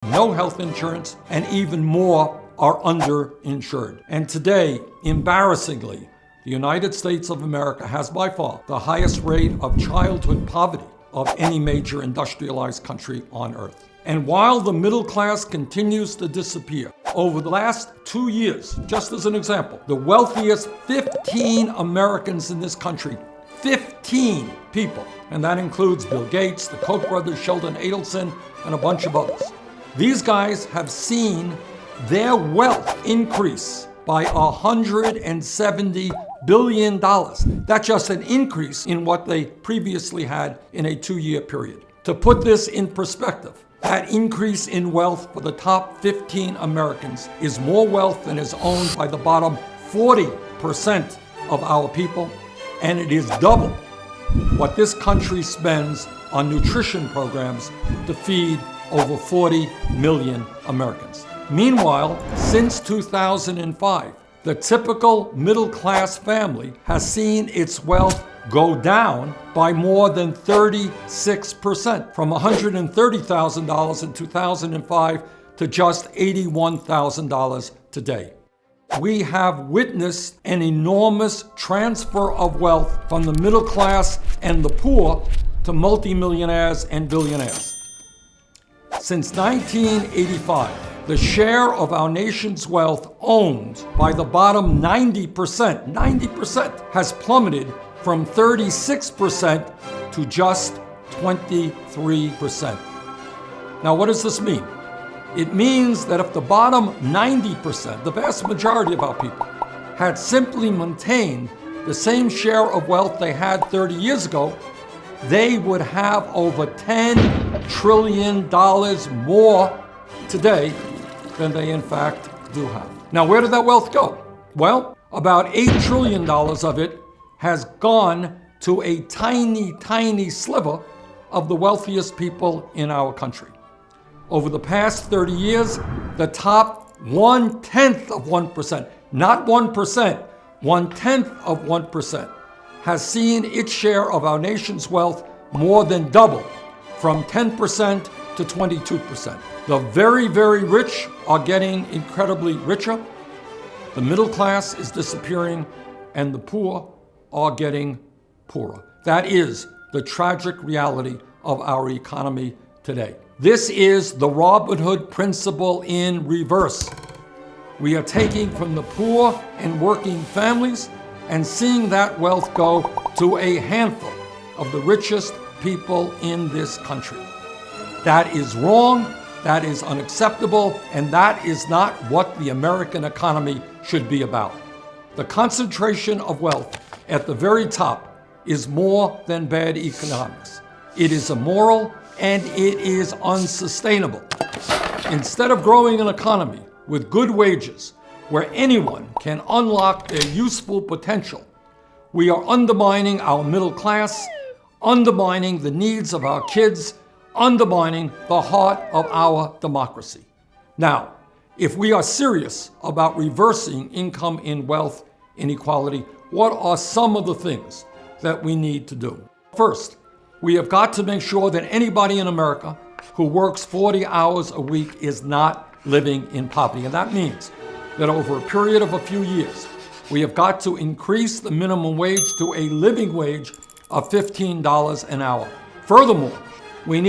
no health insurance, and even more are underinsured. And today, embarrassingly, the United States of America has by far the highest rate of childhood poverty of any major industrialized country on earth. And while the middle class continues to disappear, over the last 2 years, just as an example, the wealthiest 15 Americans in this country, 15 people, and that includes Bill Gates, the Koch brothers, Sheldon Adelson, and a bunch of others. These guys have seen their wealth increase by $170 billion. That's just an increase in what they previously had in a 2-year period. To put this in perspective, that increase in wealth for the top 15 Americans is more wealth than is owned by the bottom 40% of our people, and it is double what this country spends on nutrition programs to feed over 40 million Americans. Meanwhile, since 2005, the typical middle-class family has seen its wealth go down by more than 36%, from $130,000 in 2005 to just $81,000 today. We have witnessed an enormous transfer of wealth from the middle class and the poor to multimillionaires and billionaires. Since 1985, the share of our nation's wealth owned by the bottom 90% has plummeted from 36% to just 23%. Now, what does this mean? It means that if the bottom 90%, the vast majority of our people, had simply maintained the same share of wealth they had 30 years ago, they would have over $10 trillion more today than they in fact do have. Now, where did that wealth go? Well, about $8 trillion of it has gone to a tiny sliver of the wealthiest people in our country. Over the past 30 years, the top 1/10 of 1%, not 1%, 1/10 of 1%, has seen its share of our nation's wealth more than double, from 10% to 22%. The very rich are getting incredibly richer, the middle class is disappearing, and the poor are getting poorer. That is the tragic reality of our economy today. This is the Robin Hood principle in reverse. We are taking from the poor and working families and seeing that wealth go to a handful of the richest people in this country. That is wrong, that is unacceptable, and that is not what the American economy should be about. The concentration of wealth at the very top is more than bad economics. It is immoral and it is unsustainable. Instead of growing an economy with good wages where anyone can unlock their useful potential, we are undermining our middle class, undermining the needs of our kids, undermining the heart of our democracy. Now, if we are serious about reversing income and wealth inequality, what are some of the things that we need to do? First, we have got to make sure that anybody in America who works 40 hours a week is not living in poverty. And that means that over a period of a few years, we have got to increase the minimum wage to a living wage of $15 an hour. Furthermore, we need